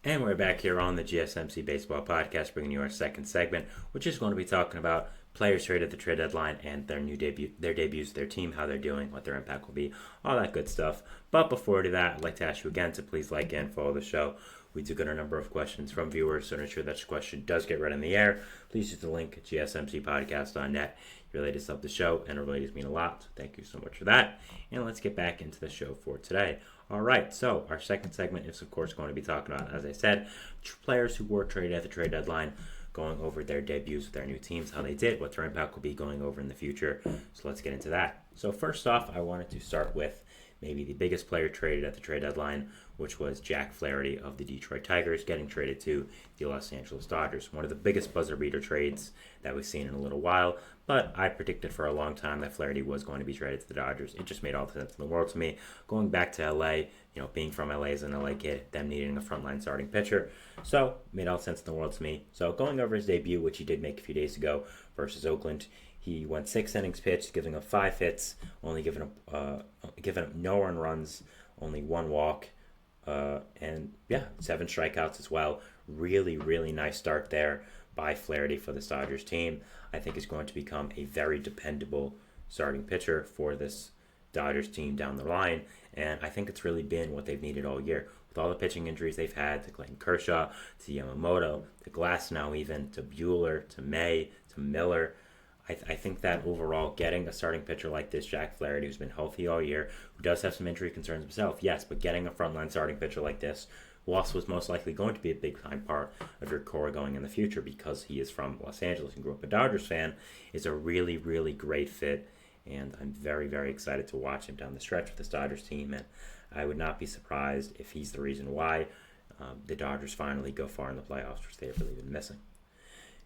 And we're back here on the GSMC Baseball Podcast, bringing you our second segment, which is going to be talking about players traded at the trade deadline and their debuts, their team, how they're doing, what their impact will be, all that good stuff. But before we do that, I'd like to ask you again to please like and follow the show. We do get a number of questions from viewers, so to ensure that your question does get read in the air, please use the link at gsmcpodcast.net. You really does help the show, and it really does mean a lot. So thank you so much for that. And let's get back into the show for today. All right, so our second segment is, of course, going to be talking about, as I said, players who were traded at the trade deadline, going over their debuts with their new teams, how they did, what their impact will be going over in the future. So let's get into that. So first off, I wanted to start with maybe the biggest player traded at the trade deadline, which was Jack Flaherty of the Detroit Tigers getting traded to the Los Angeles Dodgers. One of the biggest buzzer beater trades that we've seen in a little while, but I predicted for a long time that Flaherty was going to be traded to the Dodgers. It just made all the sense in the world to me. Going back to LA, being from LA as an LA kid, them needing a frontline starting pitcher. So, made all the sense in the world to me. So, going over his debut, which he did make a few days ago versus Oakland, he went 6 innings pitched, giving up 5 hits, only giving up no earned runs, only 1 walk, and 7 strikeouts as well. Really, really nice start there by Flaherty for the Dodgers team. I think is going to become a very dependable starting pitcher for this Dodgers team down the line, and I think it's really been what they've needed all year. With all the pitching injuries they've had to Clayton Kershaw, to Yamamoto, to Glasnow even, to Buehler, to May, to Miller, I think that overall getting a starting pitcher like this, Jack Flaherty, who's been healthy all year, who does have some injury concerns himself, yes, but getting a frontline starting pitcher like this, who also is most likely going to be a big-time part of your core going in the future because he is from Los Angeles and grew up a Dodgers fan, is a really, really great fit. And I'm very, very excited to watch him down the stretch with this Dodgers team. And I would not be surprised if he's the reason why the Dodgers finally go far in the playoffs, which they've really been missing.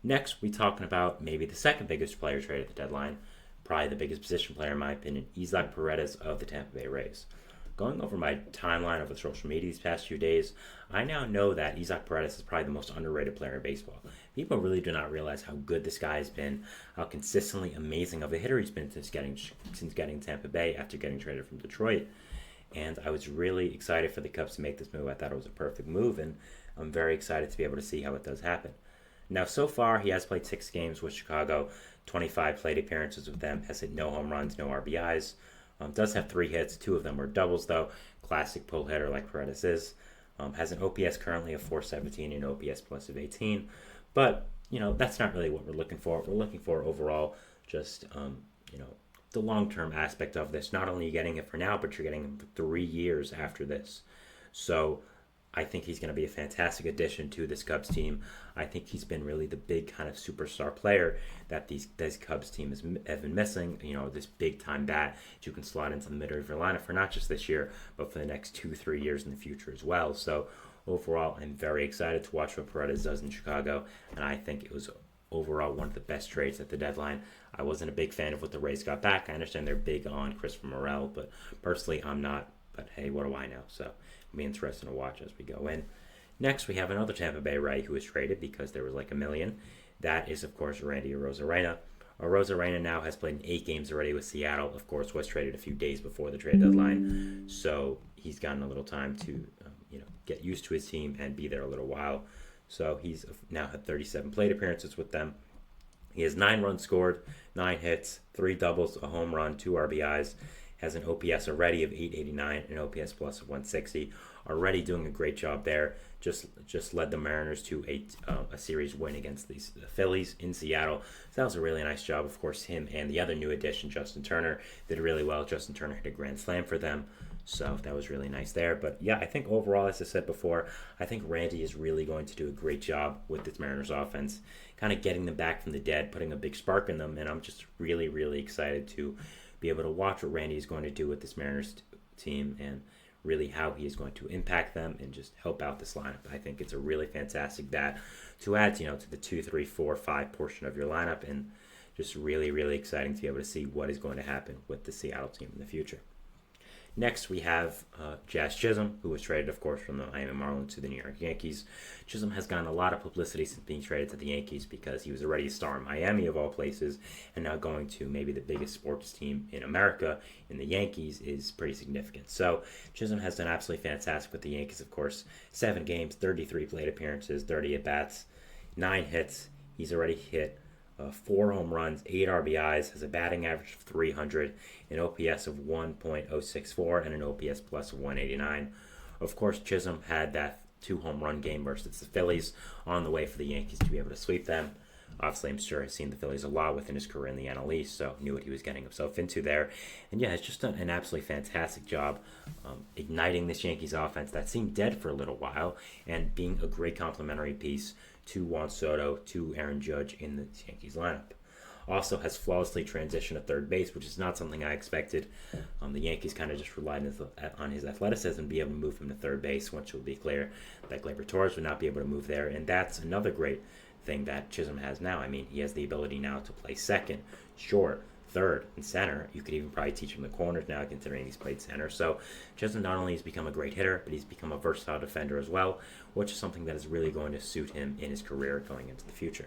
Next, we're talking about maybe the second biggest player trade at the deadline, probably the biggest position player in my opinion, Isaac Paredes of the Tampa Bay Rays. Going over my timeline over social media these past few days, I now know that Isaac Paredes is probably the most underrated player in baseball. People really do not realize how good this guy has been, how consistently amazing of a hitter he's been since getting Tampa Bay after getting traded from Detroit. And I was really excited for the Cubs to make this move. I thought it was a perfect move, and I'm very excited to be able to see how it does happen. Now, so far, he has played 6 games with Chicago, 25 plate appearances with them, has hit no home runs, no RBIs. Does have 3 hits. 2 of them were doubles, though. Classic pull hitter like Paredes is. Has an OPS currently of 417 and OPS plus of 18. But, that's not really what we're looking for. We're looking for overall just, the long-term aspect of this. Not only are you getting it for now, but you're getting him for 3 years after this. So I think he's going to be a fantastic addition to this Cubs team. I think he's been really the big kind of superstar player that this Cubs team have been missing. This big-time bat that you can slot into the middle of your lineup for not just this year, but for the next 2-3 years in the future as well. So overall, I'm very excited to watch what Paredes does in Chicago, and I think it was overall one of the best trades at the deadline. I wasn't a big fan of what the Rays got back. I understand they're big on Christopher Morel, but personally, I'm not. But hey, what do I know? So it'll be interesting to watch as we go in. Next, we have another Tampa Bay Ray who was traded because there was like a million. That is, of course, Randy Arozarena. Arozarena now has played in 8 games already with Seattle. Of course, was traded a few days before the trade deadline, so he's gotten a little time to get used to his team and be there a little while. So he's now had 37 plate appearances with them. He has 9 runs scored, 9 hits, 3 doubles, a home run, 2 RBIs. Has an OPS already of 889 and OPS plus of 160. Already doing a great job there. Just led the Mariners to a series win against the Phillies in Seattle. So that was a really nice job. Of course, him and the other new addition, Justin Turner, did really well. Justin Turner hit a grand slam for them. So that was really nice there. But yeah, I think overall, as I said before, I think Randy is really going to do a great job with this Mariners offense, kind of getting them back from the dead, putting a big spark in them. And I'm just really, really excited to be able to watch what Randy is going to do with this Mariners team and really how he is going to impact them and just help out this lineup. I think it's a really fantastic bat to add, to the 2, 3, 4, 5 portion of your lineup, and just really, really exciting to be able to see what is going to happen with the Seattle team in the future. Next, we have Jazz Chisholm, who was traded, of course, from the Miami Marlins to the New York Yankees. Chisholm has gotten a lot of publicity since being traded to the Yankees because he was already a star in Miami, of all places, and now going to maybe the biggest sports team in America, in the Yankees, is pretty significant. So Chisholm has done absolutely fantastic with the Yankees, of course. 7 games, 33 plate appearances, 30 at-bats, 9 hits. He's already hit 4 home runs, 8 RBIs, has a batting average of 300, an OPS of 1.064, and an OPS plus of 189. Of course, Chisholm had that 2 home run game versus the Phillies on the way for the Yankees to be able to sweep them. Obviously, I'm sure he's seen the Phillies a lot within his career in the NL East, so knew what he was getting himself into there. And yeah, has just done an absolutely fantastic job igniting this Yankees offense that seemed dead for a little while and being a great complementary piece to Juan Soto, to Aaron Judge in the Yankees lineup. Also has flawlessly transitioned to third base, which is not something I expected. The Yankees kind of just relied on his athleticism to be able to move him to third base, once it would be clear that Gleyber Torres would not be able to move there. And that's another great thing that Chisholm has now. I mean, he has the ability now to play second, short, third, and center. You could even probably teach him the corners now, considering he's played center. So Chisholm not only has become a great hitter, but he's become a versatile defender as well, which is something that is really going to suit him in his career going into the future.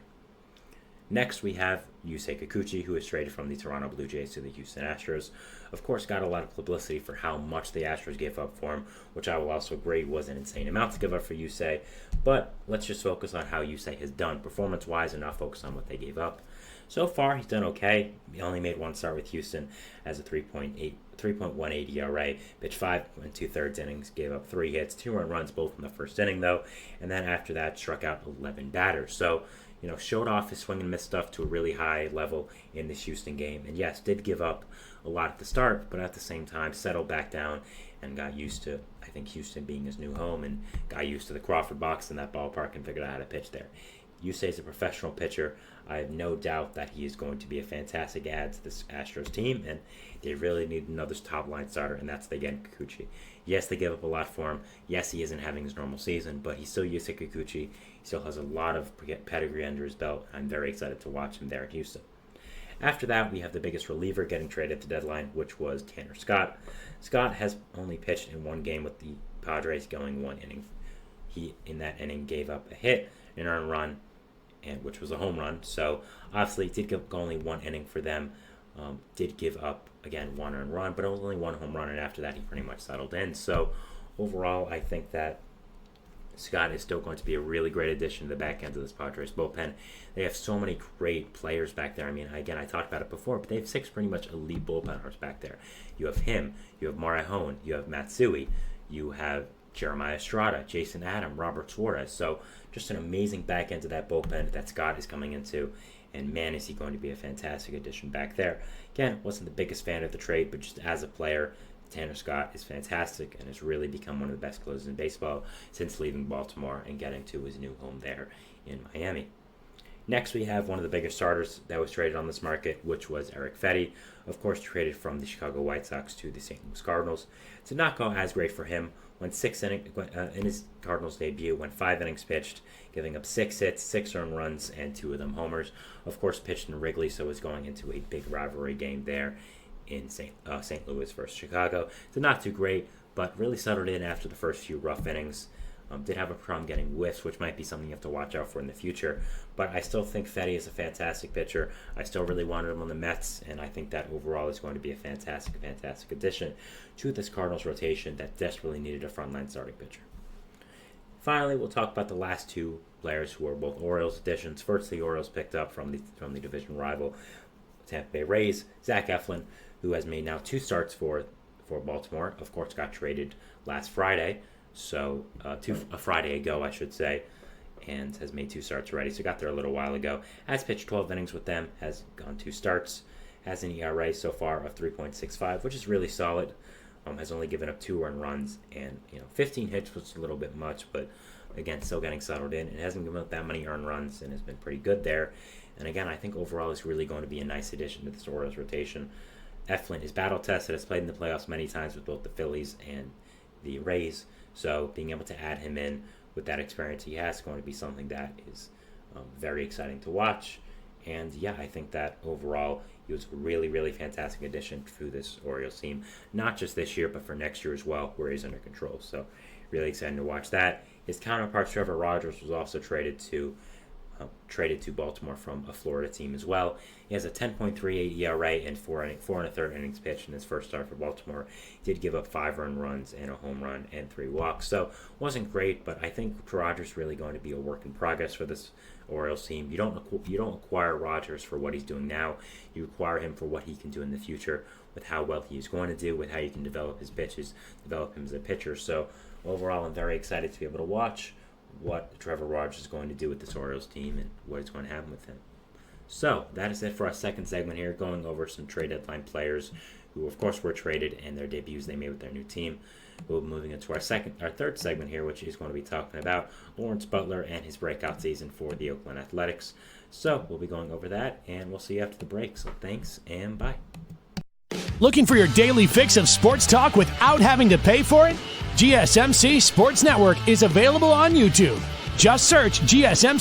Next, we have Yusei Kikuchi, who was traded from the Toronto Blue Jays to the Houston Astros. Of course, got a lot of publicity for how much the Astros gave up for him, which I will also agree was an insane amount to give up for Yusei. But let's just focus on how Yusei has done performance-wise and not focus on what they gave up. So far, he's done okay. He only made 1 start with Houston as a 3.18 ERA, pitched 5 2/3 innings, gave up 3 hits, 2 earned runs, both in the first inning, though, and then after that, struck out 11 batters. So, showed off his swing and miss stuff to a really high level in this Houston game. And yes, did give up a lot at the start, but at the same time, settled back down and got used to, I think, Houston being his new home and got used to the Crawford box in that ballpark and figured out how to pitch there. Yusei is a professional pitcher. I have no doubt that he is going to be a fantastic add to this Astros team, and they really need another top-line starter, and that's, again, Kikuchi. Yes, they give up a lot for him. Yes, he isn't having his normal season, but he's still Yusei Kikuchi. He still has a lot of pedigree under his belt. I'm very excited to watch him there in Houston. After that, we have the biggest reliever getting traded at the deadline, which was Tanner Scott. Scott has only pitched in 1 game with the Padres, going 1 inning. He, in that inning, gave up a hit, an earned run, which was a home run. So obviously did go only 1 inning for them. Did give up, again, 1 earned run, but only 1 home run, and after that he pretty much settled in. So overall, I think that Scott is still going to be a really great addition to the back end of this Padres bullpen. They have so many great players back there. I mean, again, I talked about it before, but they have 6 pretty much elite bullpenners back there. You have him, you have Marihone, you have Matsui, you have Jeremiah Estrada, Jason Adam, Robert Suarez. So just an amazing back end of that bullpen that Scott is coming into. And man, is he going to be a fantastic addition back there. Again, wasn't the biggest fan of the trade, but just as a player, Tanner Scott is fantastic and has really become one of the best closers in baseball since leaving Baltimore and getting to his new home there in Miami. Next, we have one of the biggest starters that was traded on this market, which was Eric Fetty, of course traded from the Chicago White Sox to the St. Louis Cardinals. Did not go as great for him. Went 6 innings in his Cardinals debut, went 5 innings pitched, giving up 6 hits, 6 earned runs, and 2 of them homers. Of course, pitched in Wrigley, so was going into a big rivalry game there in St. Louis versus Chicago. Did not do great, but really settled in after the first few rough innings. Did have a problem getting whiffs, which might be something you have to watch out for in the future. But I still think Fetty is a fantastic pitcher. I still really wanted him on the Mets, and I think that overall is going to be a fantastic addition to this Cardinals rotation that desperately needed a frontline starting pitcher. Finally, we'll talk about the last 2 players who are both Orioles additions. First, the Orioles picked up from the division rival Tampa Bay Rays, Zach Eflin, who has made now 2 starts for Baltimore. Of course, got traded last Friday. So a Friday ago, I should say, and has made 2 starts already. So got there a little while ago. Has pitched 12 innings with them, has gone 2 starts, has an ERA so far of 3.65, which is really solid. Has only given up 2 earned runs and 15 hits, which is a little bit much, but again, still getting settled in. It hasn't given up that many earned runs and has been pretty good there. And again, I think overall is really going to be a nice addition to this Orioles rotation. Eflin is battle tested, has played in the playoffs many times with both the Phillies and the Rays. So being able to add him in with that experience he has is going to be something that is very exciting to watch. And yeah, I think that overall he was a really, really fantastic addition to this Orioles team, not just this year, but for next year as well, where he's under control. So really excited to watch that. His counterpart, Trevor Rogers, was also traded to Baltimore from a Florida team as well. He has a 10.38 ERA and 4 1/3 innings pitched in his first start for Baltimore. He did give up 5 earned runs and a home run and 3 walks, so wasn't great. But I think Rogers really going to be a work in progress for this Orioles team. You don't acquire Rogers for what he's doing now. You acquire him for what he can do in the future, with how well he's going to do, with how you can develop his pitches, develop him as a pitcher. So overall, I'm very excited to be able to watch what Trevor Rogers is going to do with this Orioles team and what is going to happen with him. So that is it for our second segment here, going over some trade deadline players who, of course, were traded and their debuts they made with their new team. We'll be moving into our third segment here, which is going to be talking about Lawrence Butler and his breakout season for the Oakland Athletics. So we'll be going over that, and we'll see you after the break. So thanks, and bye. Looking for your daily fix of sports talk without having to pay for it? GSMC Sports Network is available on YouTube. Just search GSMC.